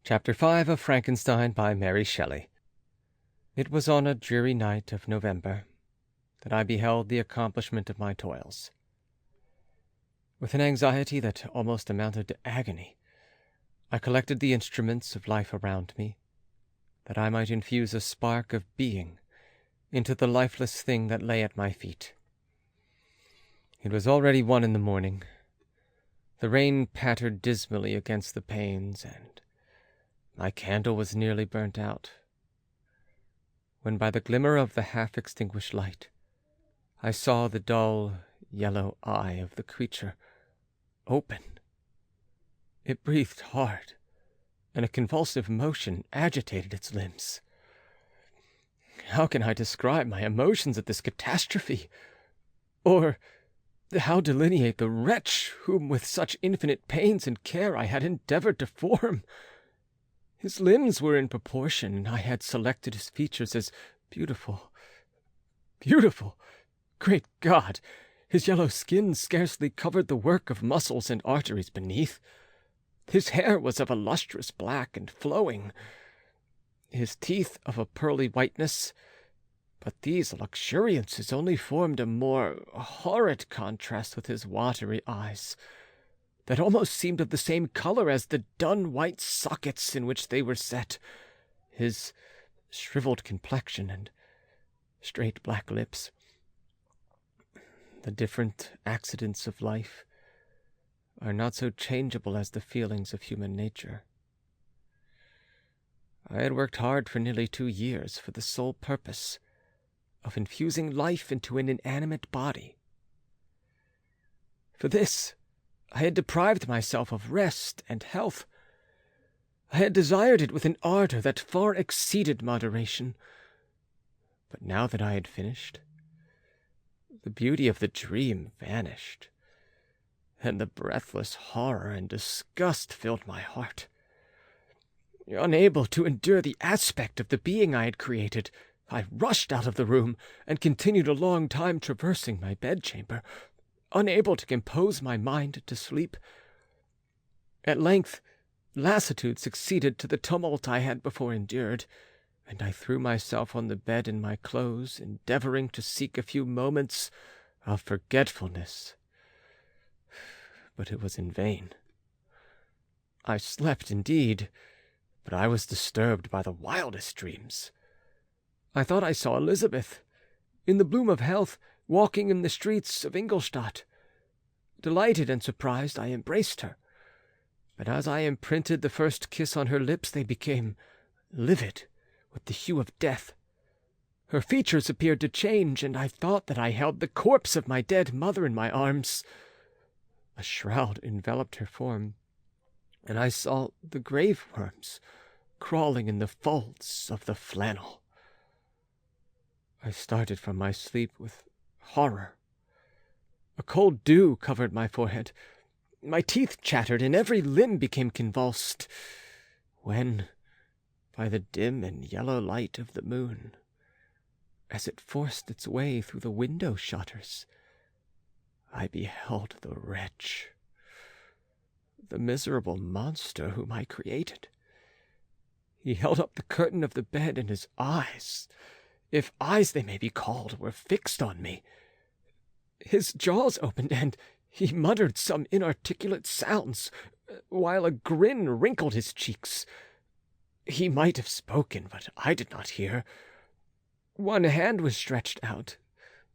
Chapter 5 of Frankenstein by Mary Shelley. It was on a dreary night of November that I beheld the accomplishment of my toils. With an anxiety that almost amounted to agony, I collected the instruments of life around me, that I might infuse a spark of being into the lifeless thing that lay at my feet. It was already 1 in the morning. The rain pattered dismally against the panes, and my candle was nearly burnt out, when by the glimmer of the half-extinguished light I saw the dull, yellow eye of the creature open. It breathed hard, and a convulsive motion agitated its limbs. How can I describe my emotions at this catastrophe? Or how delineate the wretch whom with such infinite pains and care I had endeavoured to form? His limbs were in proportion, and I had selected his features as beautiful. Beautiful! Great God! His yellow skin scarcely covered the work of muscles and arteries beneath. His hair was of a lustrous black and flowing, his teeth of a pearly whiteness, but these luxuriances only formed a more horrid contrast with his watery eyes, that almost seemed of the same colour as the dun-white sockets in which they were set, his shriveled complexion and straight black lips. The different accidents of life are not so changeable as the feelings of human nature. I had worked hard for nearly 2 years for the sole purpose of infusing life into an inanimate body. For this, I had deprived myself of rest and health. I had desired it with an ardor that far exceeded moderation. But now that I had finished, the beauty of the dream vanished, and the breathless horror and disgust filled my heart. Unable to endure the aspect of the being I had created, I rushed out of the room and continued a long time traversing my bedchamber, unable to compose my mind to sleep. At length, lassitude succeeded to the tumult I had before endured, and I threw myself on the bed in my clothes, endeavouring to seek a few moments of forgetfulness. But it was in vain. I slept indeed, but I was disturbed by the wildest dreams. I thought I saw Elizabeth, in the bloom of health, walking in the streets of Ingolstadt. Delighted and surprised, I embraced her, but as I imprinted the first kiss on her lips, they became livid with the hue of death. Her features appeared to change, and I thought that I held the corpse of my dead mother in my arms. A shroud enveloped her form, and I saw the grave worms crawling in the folds of the flannel. I started from my sleep with horror. A cold dew covered my forehead. My teeth chattered, and every limb became convulsed, when, by the dim and yellow light of the moon, as it forced its way through the window shutters, I beheld the wretch, the miserable monster whom I created. He held up the curtain of the bed, and his eyes, if eyes they may be called, were fixed on me. His jaws opened, and he muttered some inarticulate sounds, while a grin wrinkled his cheeks. He might have spoken, but I did not hear. One hand was stretched out,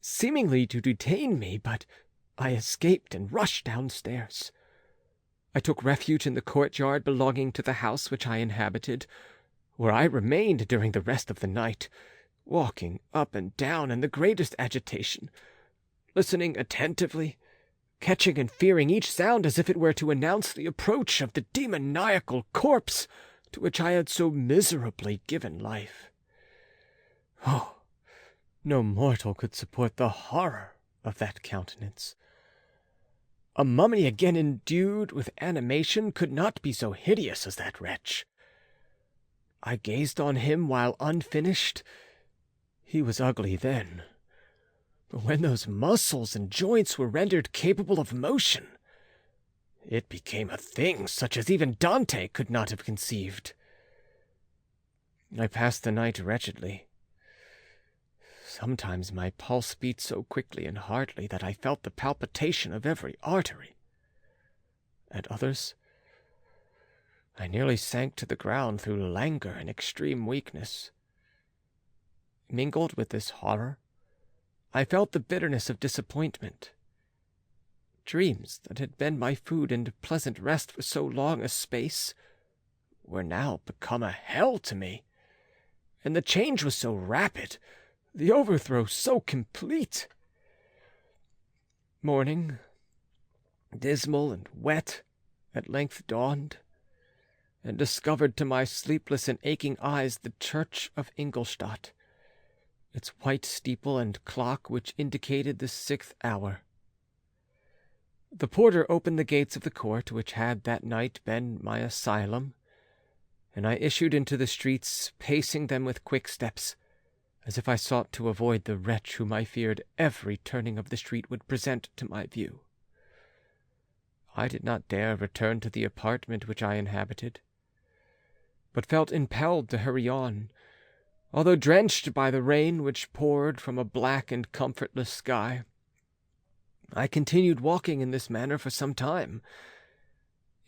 seemingly to detain me, but I escaped and rushed downstairs. I took refuge in the courtyard belonging to the house which I inhabited, where I remained during the rest of the night, walking up and down in the greatest agitation, listening attentively, catching and fearing each sound as if it were to announce the approach of the demoniacal corpse to which I had so miserably given life. Oh, no mortal could support the horror of that countenance. A mummy again endued with animation could not be so hideous as that wretch. I gazed on him while unfinished. He was ugly then, but when those muscles and joints were rendered capable of motion, it became a thing such as even Dante could not have conceived. I passed the night wretchedly. Sometimes my pulse beat so quickly and hardly that I felt the palpitation of every artery. At others, I nearly sank to the ground through languor and extreme weakness. Mingled with this horror, I felt the bitterness of disappointment. Dreams that had been my food and pleasant rest for so long a space were now become a hell to me, and the change was so rapid, the overthrow so complete. Morning, dismal and wet, at length dawned, and discovered to my sleepless and aching eyes the church of Ingolstadt, its white steeple and clock which indicated the 6th hour. The porter opened the gates of the court which had that night been my asylum, and I issued into the streets, pacing them with quick steps, as if I sought to avoid the wretch whom I feared every turning of the street would present to my view. I did not dare return to the apartment which I inhabited, but felt impelled to hurry on, although drenched by the rain which poured from a black and comfortless sky. I continued walking in this manner for some time,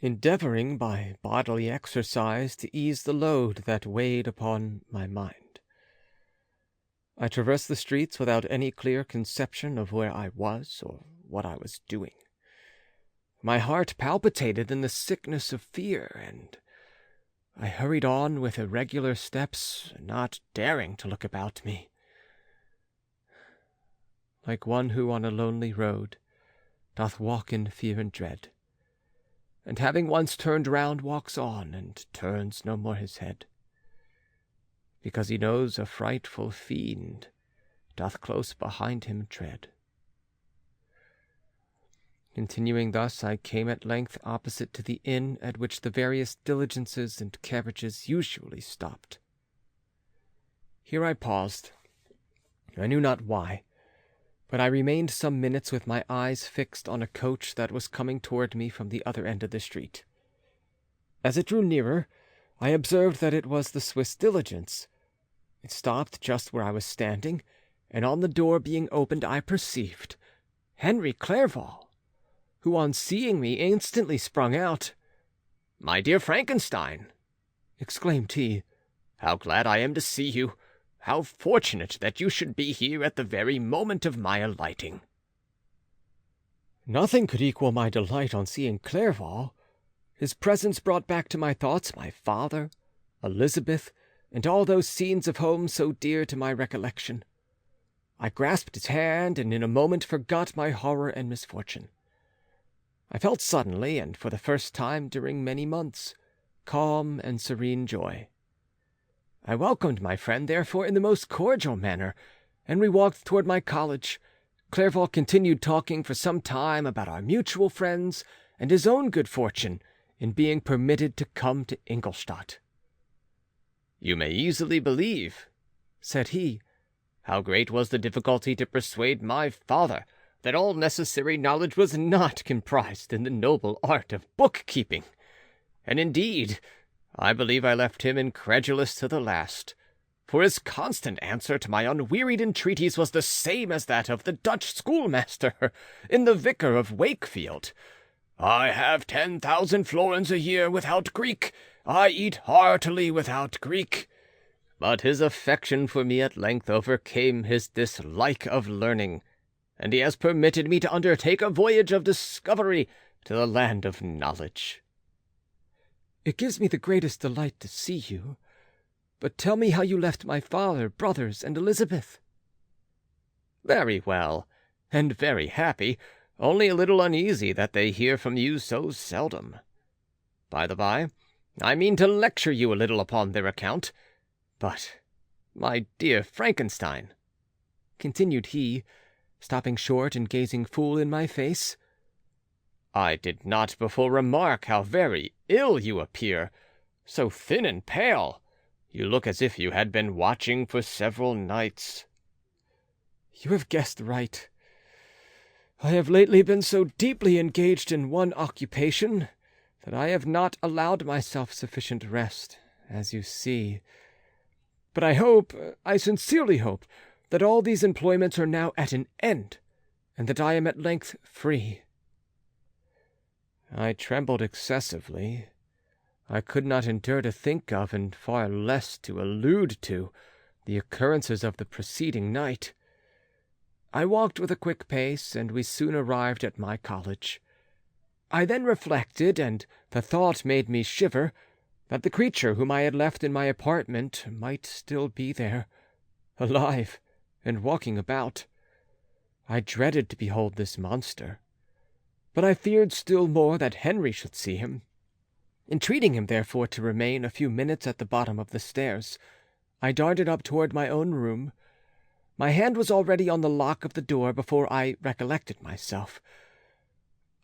endeavoring by bodily exercise to ease the load that weighed upon my mind. I traversed the streets without any clear conception of where I was or what I was doing. My heart palpitated in the sickness of fear, and I hurried on with irregular steps, not daring to look about me. Like one who on a lonely road doth walk in fear and dread, and having once turned round walks on, and turns no more his head, because he knows a frightful fiend doth close behind him tread. Continuing thus, I came at length opposite to the inn at which the various diligences and carriages usually stopped. Here I paused. I knew not why, but I remained some minutes with my eyes fixed on a coach that was coming toward me from the other end of the street. As it drew nearer, I observed that it was the Swiss diligence. It stopped just where I was standing, and on the door being opened I perceived Henry Clerval, who on seeing me instantly sprung out. "My dear Frankenstein," exclaimed he, "how glad I am to see you! How fortunate that you should be here at the very moment of my alighting!" Nothing could equal my delight on seeing Clerval. His presence brought back to my thoughts my father, Elizabeth, and all those scenes of home so dear to my recollection. I grasped his hand, and in a moment forgot my horror and misfortune. I felt suddenly, and for the first time during many months, calm and serene joy. I welcomed my friend, therefore, in the most cordial manner, and we walked toward my college. Clerval continued talking for some time about our mutual friends and his own good fortune in being permitted to come to Ingolstadt. "You may easily believe," said he, "how great was the difficulty to persuade my father that all necessary knowledge was not comprised in the noble art of bookkeeping. And indeed, I believe I left him incredulous to the last, for his constant answer to my unwearied entreaties was the same as that of the Dutch schoolmaster in The Vicar of Wakefield. 'I have 10,000 florins a year without Greek. I eat heartily without Greek.' But his affection for me at length overcame his dislike of learning, and he has permitted me to undertake a voyage of discovery to the land of knowledge." "It gives me the greatest delight to see you. But tell me how you left my father, brothers, and Elizabeth." "Very well, and very happy, only a little uneasy that they hear from you so seldom. By the by, I mean to lecture you a little upon their account. But, my dear Frankenstein," continued he, stopping short and gazing full in my face, "I did not before remark how very ill you appear, so thin and pale. You look as if you had been watching for several nights." "You have guessed right. I have lately been so deeply engaged in one occupation that I have not allowed myself sufficient rest, as you see. But I sincerely hope, that all these employments are now at an end, and that I am at length free." I trembled excessively. I could not endure to think of, and far less to allude to, the occurrences of the preceding night. I walked with a quick pace, and we soon arrived at my college. I then reflected, and the thought made me shiver, that the creature whom I had left in my apartment might still be there, alive, and walking about. I dreaded to behold this monster, but I feared still more that Henry should see him. Entreating him, therefore, to remain a few minutes at the bottom of the stairs, I darted up toward my own room. My hand was already on the lock of the door before I recollected myself.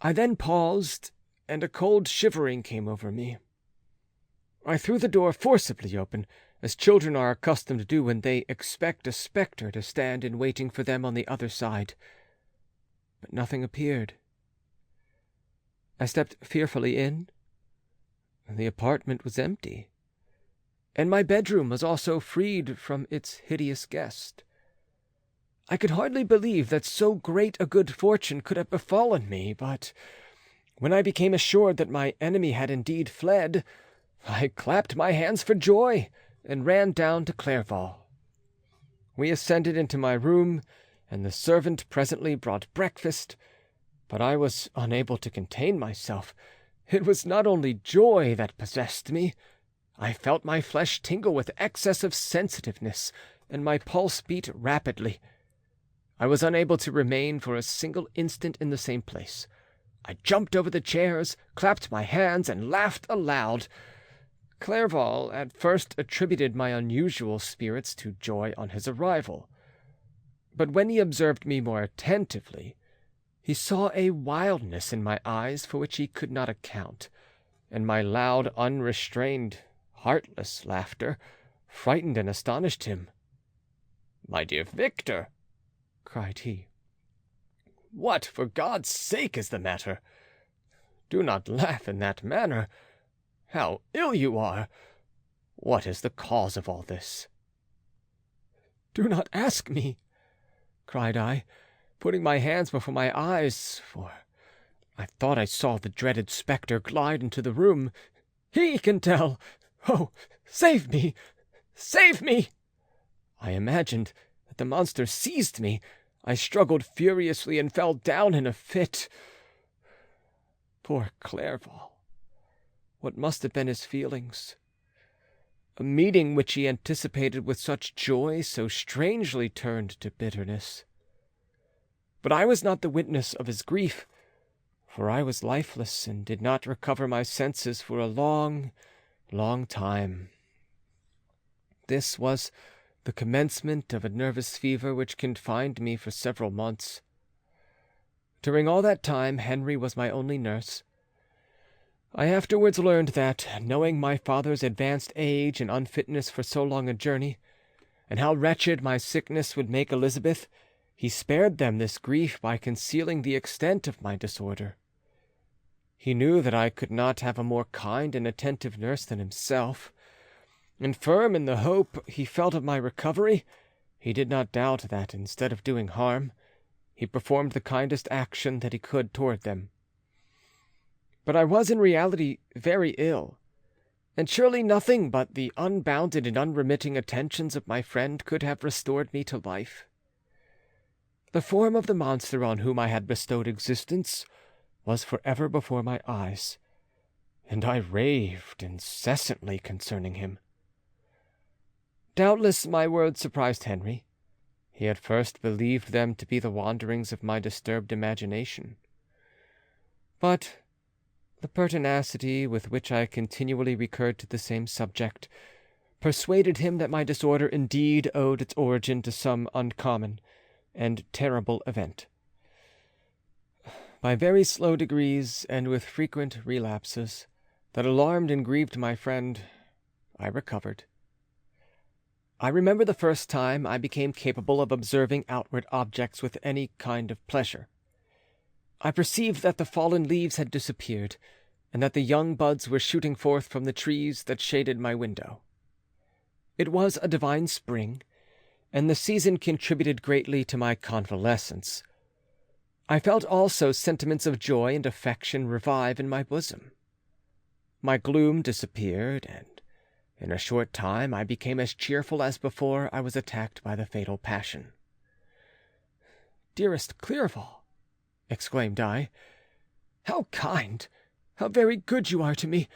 I then paused, and a cold shivering came over me. I threw the door forcibly open, as children are accustomed to do when they expect a spectre to stand in waiting for them on the other side. But nothing appeared. I stepped fearfully in. The apartment was empty, and my bedroom was also freed from its hideous guest. I could hardly believe that so great a good fortune could have befallen me, but when I became assured that my enemy had indeed fled, I clapped my hands for joy, and ran down to Clairvaux. We ascended into my room, and the servant presently brought breakfast, but I was unable to contain myself. It was not only joy that possessed me. I felt my flesh tingle with excess of sensitiveness, and my pulse beat rapidly. I was unable to remain for a single instant in the same place. I jumped over the chairs, clapped my hands, and laughed aloud. Clerval at first attributed my unusual spirits to joy on his arrival, but when he observed me more attentively, he saw a wildness in my eyes for which he could not account, and my loud, unrestrained, heartless laughter frightened and astonished him. "My dear Victor," cried he, "what, for God's sake, is the matter? Do not laugh in that manner. How ill you are! What is the cause of all this?" "Do not ask me," cried I, putting my hands before my eyes, for I thought I saw the dreaded spectre glide into the room. "He can tell. Oh, save me! Save me!" I imagined that the monster seized me. I struggled furiously and fell down in a fit. Poor Clerval! What must have been his feelings? A meeting which he anticipated with such joy so strangely turned to bitterness. But I was not the witness of his grief, for I was lifeless and did not recover my senses for a long, long time. This was the commencement of a nervous fever which confined me for several months. During all that time Henry was my only nurse. I afterwards learned that, knowing my father's advanced age and unfitness for so long a journey, and how wretched my sickness would make Elizabeth, he spared them this grief by concealing the extent of my disorder. He knew that I could not have a more kind and attentive nurse than himself, and firm in the hope he felt of my recovery, he did not doubt that, instead of doing harm, he performed the kindest action that he could toward them. But I was in reality very ill, and surely nothing but the unbounded and unremitting attentions of my friend could have restored me to life. The form of the monster on whom I had bestowed existence was forever before my eyes, and I raved incessantly concerning him. Doubtless my words surprised Henry. He at first believed them to be the wanderings of my disturbed imagination. But the pertinacity with which I continually recurred to the same subject persuaded him that my disorder indeed owed its origin to some uncommon and terrible event. By very slow degrees, and with frequent relapses that alarmed and grieved my friend, I recovered. I remember the first time I became capable of observing outward objects with any kind of pleasure. I perceived that the fallen leaves had disappeared, and that the young buds were shooting forth from the trees that shaded my window. It was a divine spring, and the season contributed greatly to my convalescence. I felt also sentiments of joy and affection revive in my bosom. My gloom disappeared, and in a short time I became as cheerful as before I was attacked by the fatal passion. "Dearest Clerval," exclaimed I, "how kind, how very good you are to me!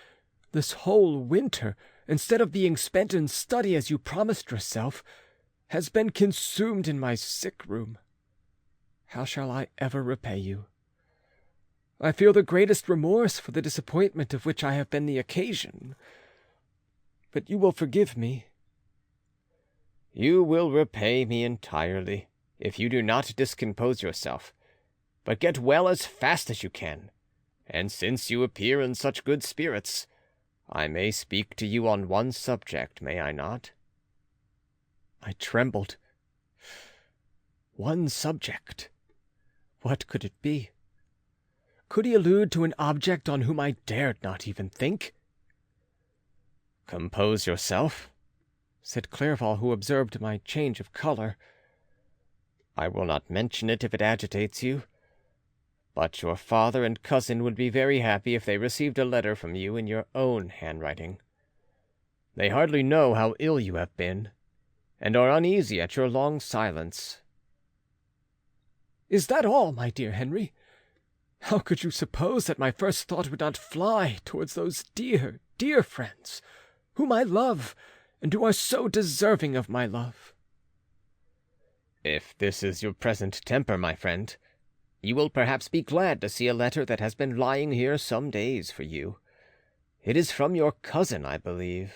This whole winter, instead of being spent in study as you promised yourself, has been consumed in my sick room. How shall I ever repay you? I feel the greatest remorse for the disappointment of which I have been the occasion. But you will forgive me." "You will repay me entirely, if you do not discompose yourself, but get well as fast as you can. And since you appear in such good spirits, I may speak to you on one subject, may I not?" I trembled. One subject. What could it be? Could he allude to an object on whom I dared not even think? "Compose yourself," said Clerval, who observed my change of colour. "I will not mention it if it agitates you, but your father and cousin would be very happy if they received a letter from you in your own handwriting. They hardly know how ill you have been, and are uneasy at your long silence." "Is that all, my dear Henry? How could you suppose that my first thought would not fly towards those dear, dear friends, whom I love, and who are so deserving of my love?" "If this is your present temper, my friend, you will perhaps be glad to see a letter that has been lying here some days for you. It is from your cousin, I believe.